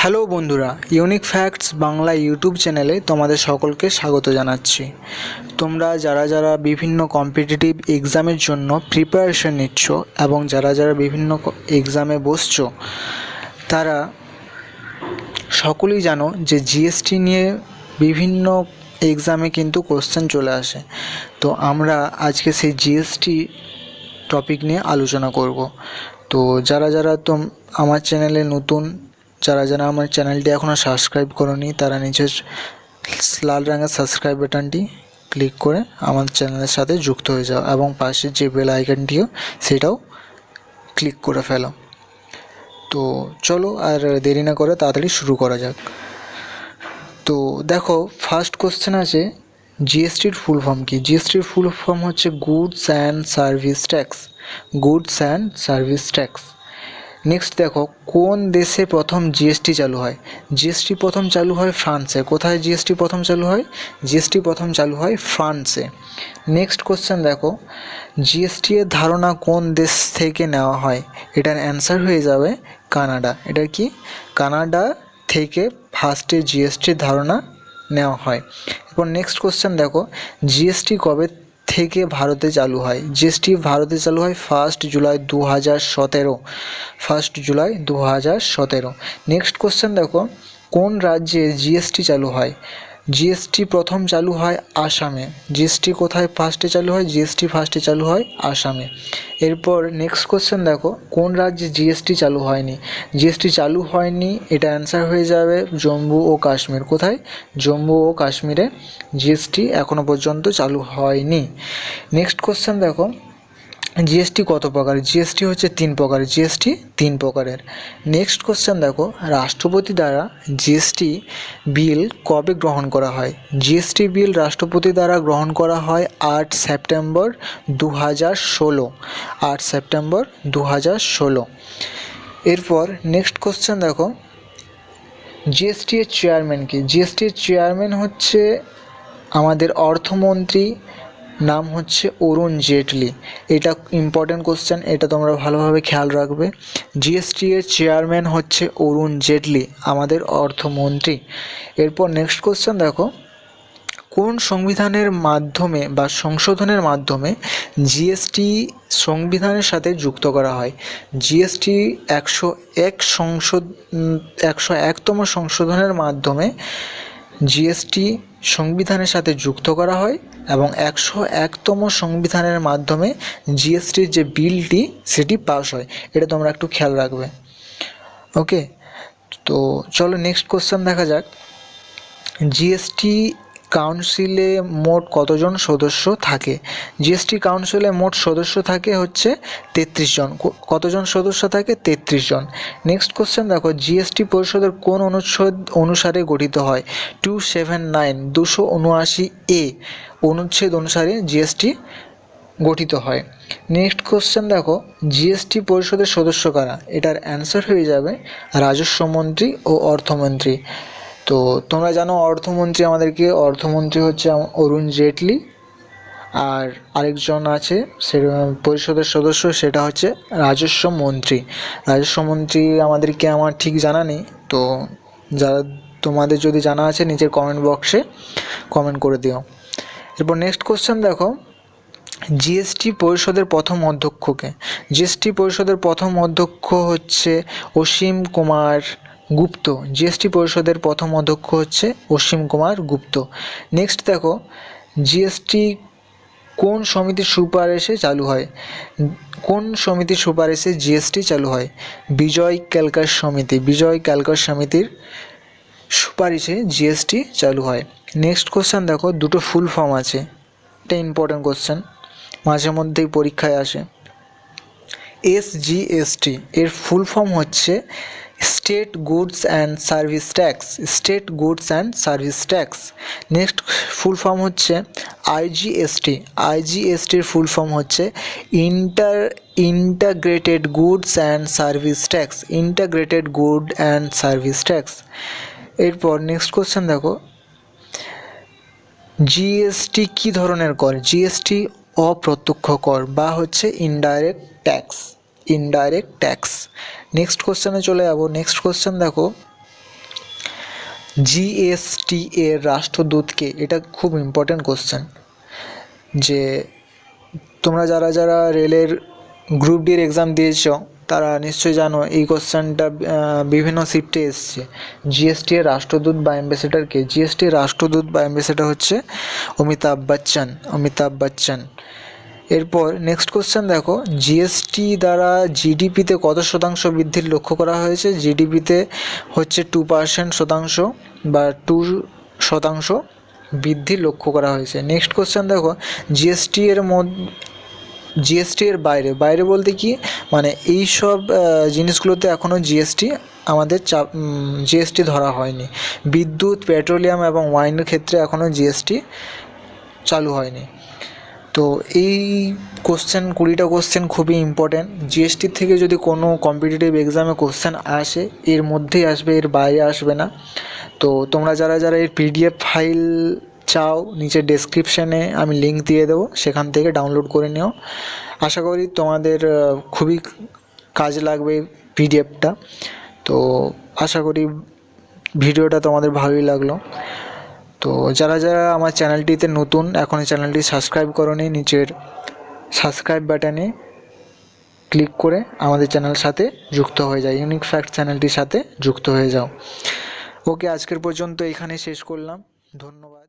Hello বন্ধুরা, unique facts Bangla YouTube চ্যানেলে তোমাদের সকলকে স্বাগত জানাচ্ছি। তোমরা যারা যারা বিভিন্ন কম্পিটিটিভ এক্সামের জন্য প্রিপারেশন নিচ্ছ এবং যারা যারা বিভিন্ন এক্সামে বসছো, তারা সকলেই জানো যে জিএসটি নিয়ে বিভিন্ন এক্সামে কিন্তু কোশ্চেন চলে আসে। তো আমরা আজকে সেই জিএসটি টপিক নিয়ে আলোচনা করব। তো যারা যারা আমার চ্যানেলে নতুন, যারা যারা আমার চ্যানেলটি এখনও সাবস্ক্রাইব করোনি, তারা নিচের লাল রঙের সাবস্ক্রাইব বাটনটি ক্লিক করে আমার চ্যানেলের সাথে যুক্ত হয়ে যাও এবং পাশে যে বেল আইকনটিও সেটাও ক্লিক করে ফেলো। তো চলো আর দেরি না করে তাড়াতাড়ি শুরু করা যাক। তো দেখো, ফার্স্ট কোশ্চেন আছে জিএসটির ফুল ফর্ম কি? জিএসটির ফুল ফর্ম হচ্ছে goods and service tax. Goods and service tax. Next দেখো, কোন দেশে প্রথম জিএসটি চালু হয়? জিএসটি প্রথম চালু হয় ফ্রান্সে। কোথায় জিএসটি প্রথম চালু হয়? জিএসটি প্রথম চালু হয় ফ্রান্সে। নেক্সট কোশ্চেন দেখো, জিএসটি এর ধারণা কোন দেশ থেকে নেওয়া হয়? এটার অ্যান্সার হয়ে যাবে কানাডা। এটা কি? কানাডা থেকে ফার্স্টে জিএসটির ধারণা নেওয়া হয়। এরপর নেক্সট কোশ্চেন দেখো, জিএসটি কবে থেকে ভারতে চালু হয়? জিএসটি ভারতে চালু হয় 1 জুলাই 2017। 1 জুলাই 2017। নেক্সট কোশ্চেন দেখো, কোন রাজ্যে জিএসটি চালু হয়? জিএসটি প্রথম চালু হয় আসামে। জিএসটি কোথায় ফার্স্টে চালু হয়? জিএসটি ফার্স্টে চালু হয় আসামে। এরপর নেক্সট কোশ্চেন দেখো, কোন রাজ্যে জিএসটি চালু হয়নি? জিএসটি চালু হয়নি, এটা অ্যান্সার হয়ে যাবে জম্মু ও কাশ্মীর। কোথায়? জম্মু ও কাশ্মীরে জিএসটি এখনও পর্যন্ত চালু হয়নি। নেক্সট কোশ্চেন দেখো, জিএসটি কত প্রকার? জিএসটি হচ্ছে 3 প্রকার। জিএসটি 3 প্রকারের। নেক্সট কোশ্চেন দেখো, রাষ্ট্রপতি দ্বারা জিএসটি বিল কবে গ্রহণ করা হয়? জিএসটি বিল রাষ্ট্রপতি দ্বারা গ্রহণ করা হয় 8 সেপ্টেম্বর 2016। 8 সেপ্টেম্বর 2016। এরপর নেক্সট কোশ্চেন দেখো, জিএসটি এর চেয়ারম্যান কি? জিএসটি এর চেয়ারম্যান হচ্ছে আমাদের অর্থমন্ত্রী, নাম হচ্ছে অরুণ জেটলি। এটা ইম্পর্টেন্ট কোশ্চেন, এটা তোমরা ভালোভাবে খেয়াল রাখবে। জিএসটি এর চেয়ারম্যান হচ্ছে অরুণ জেটলি, আমাদের অর্থমন্ত্রী। এরপর নেক্সট কোশ্চেন দেখো, কোন সংবিধানের মাধ্যমে বা সংশোধনের মাধ্যমে জিএসটি সংবিধানের সাথে যুক্ত করা হয়? জিএসটি 101তম সংশোধনের মাধ্যমে জিএসটি সংবিধানের সাথে যুক্ত করা হয় এবং 101তম সংবিধানের মাধ্যমে জিএসটির যে বিলটি সেটি পাস হয়। এটা তোমরা একটু খেয়াল রাখবে। ওকে, তো চলো নেক্সট কোশ্চেন দেখা যাক। জিএসটি কাউন্সিলে মোট কতজন সদস্য থাকে? জিএসটি কাউন্সিলে মোট সদস্য থাকে হচ্ছে 33 জন। কতজন সদস্য থাকে? 33 জন। নেক্সট কোশ্চেন দেখো, জিএসটি পরিষদের কোন অনুচ্ছেদ অনুসারে গঠিত হয়? 279 279A অনুচ্ছেদ অনুসারে জিএসটি গঠিত হয়। নেক্সট কোশ্চেন দেখো, জিএসটি পরিষদের সদস্য কারা? এটার অ্যান্সার হয়ে যাবে রাজস্ব মন্ত্রী ও অর্থমন্ত্রী। তো তোমরা জানো অর্থমন্ত্রী হচ্ছে অরুণ জেটলি, আর আরেকজন আছে সে পরিষদের সদস্য, সেটা হচ্ছে রাজস্ব মন্ত্রী। রাজস্ব মন্ত্রী আমার ঠিক জানা নেই, তো যারা তোমাদের যদি জানা আছে নিচের কমেন্ট বক্সে কমেন্ট করে দিও। এরপর নেক্সট কোশ্চেন দেখো, জিএসটি পরিষদের প্রথম অধ্যক্ষকে? জিএসটি পরিষদের প্রথম অধ্যক্ষ হচ্ছে অসীম কুমার গুপ্ত। জিএসটি পরিষদের প্রথম অধ্যক্ষ হচ্ছে অসীম কুমার গুপ্ত। নেক্সট দেখো, জিএসটি কোন সমিতির সুপারিশে চালু হয়? কোন সমিতির সুপারিশে জিএসটি চালু হয়? বিজয় ক্যালকার সমিতি। বিজয় ক্যালকার সমিতির সুপারিশে জিএসটি চালু হয়। নেক্সট কোশ্চেন দেখো, দুটো ফুল ফর্ম আছে, এটা ইম্পর্টেন্ট কোশ্চেন, মাঝে মধ্যেই পরীক্ষায় আসে। এসজিএসটি এর ফুল ফর্ম হচ্ছে state goods and service tax. State goods and service tax. Next full form হচ্ছে আইজিএসটি। আইজিএসটির ফুল ফর্ম হচ্ছে integrated goods and service tax. Integrated good and service tax. এরপর next question দেখো, GST কী ধরনের কর? GST অপ্রত্যক্ষ কর বা হচ্ছে indirect tax. Indirect tax. Next কোশ্চেনে চলে যাব। নেক্সট কোশ্চেন দেখো, জিএসটি এর রাষ্ট্রদূতকে? এটা খুব ইম্পর্ট্যান্ট কোশ্চেন। যে তোমরা যারা যারা রেলের গ্রুপ ডির এক্সাম দিয়েছ তারা নিশ্চয়ই জানো এই কোশ্চেনটা বিভিন্ন শিফটে এসছে। জিএসটি এর রাষ্ট্রদূত বা অ্যাম্বাসেডার কে? জিএসটি এর রাষ্ট্রদূত বা অ্যাম্বাসেডার হচ্ছে অমিতাভ বচ্চন। এরপর নেক্সট কোশ্চেন দেখো, জিএসটি দ্বারা জিডিপিতে কত শতাংশ বৃদ্ধির লক্ষ্য করা হয়েছে? জিডিপিতে হচ্ছে 2% বা 2% বৃদ্ধির লক্ষ্য করা হয়েছে। নেক্সট কোশ্চেন দেখো, জিএসটি এর বাইরে বলতে কি, মানে এই সব জিনিসগুলোতে এখনও আমাদের জিএসটি ধরা হয়নি। বিদ্যুৎ, পেট্রোলিয়াম এবং ওয়াইনের ক্ষেত্রে এখনও জিএসটি চালু হয়নি। তো এই 20টা কোশ্চেন খুবই ইম্পর্ট্যান্ট। জিএসটির থেকে যদি কোনো কম্পিটিটিভ এক্সামে কোশ্চেন আসে এর মধ্যেই আসবে, এর বাইরে আসবে না। তো তোমরা যারা যারা এর পিডিএফ ফাইল চাও, নিচে ডেসক্রিপশানে আমি লিঙ্ক দিয়ে দেবো, সেখান থেকে ডাউনলোড করে নিও। আশা করি তোমাদের খুবই কাজে লাগবে পিডিএফটা। তো আশা করি ভিডিওটা তোমাদের ভালোই লাগলো। তো যারা যারা আমার চ্যানেলটিতে নতুন, এখনও চ্যানেলটি সাবস্ক্রাইব করোনি, নিচের সাবস্ক্রাইব বাটনে ক্লিক করে আমাদের চ্যানেলের সাথে যুক্ত হয়ে যাও, ইউনিক ফ্যাক্ট চ্যানেলটির সাথে যুক্ত হয়ে যাও। ওকে, আজকের পর্যন্ত এখানে শেষ করলাম। ধন্যবাদ।